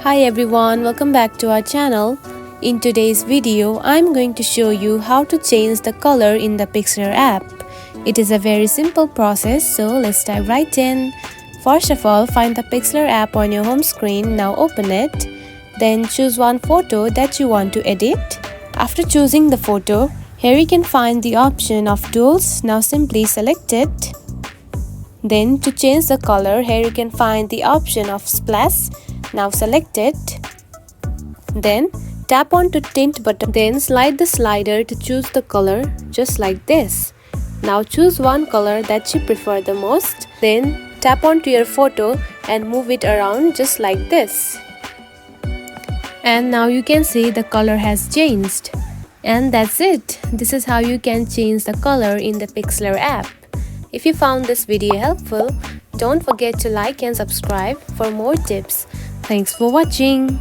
Hi everyone, welcome back to our channel. In today's video, I'm going to show you how to change the color in the Pixlr app. It is a very simple process, so let's dive right in. First of all, find the Pixlr app on your home screen. Now open it. Then choose one photo that you want to edit. After choosing the photo, here you can find the option of tools. Now simply select it. Then to change the color, here you can find the option of splash. Now select it. Then tap on to tint button. Then slide the slider to choose the color, just like this. Now choose one color that you prefer the most. Then tap onto your photo and move it around just like this. And now you can see the color has changed. And that's it. This is how you can change the color in the Pixlr app. If you found this video helpful, don't forget to like and subscribe for more tips. Thanks for watching.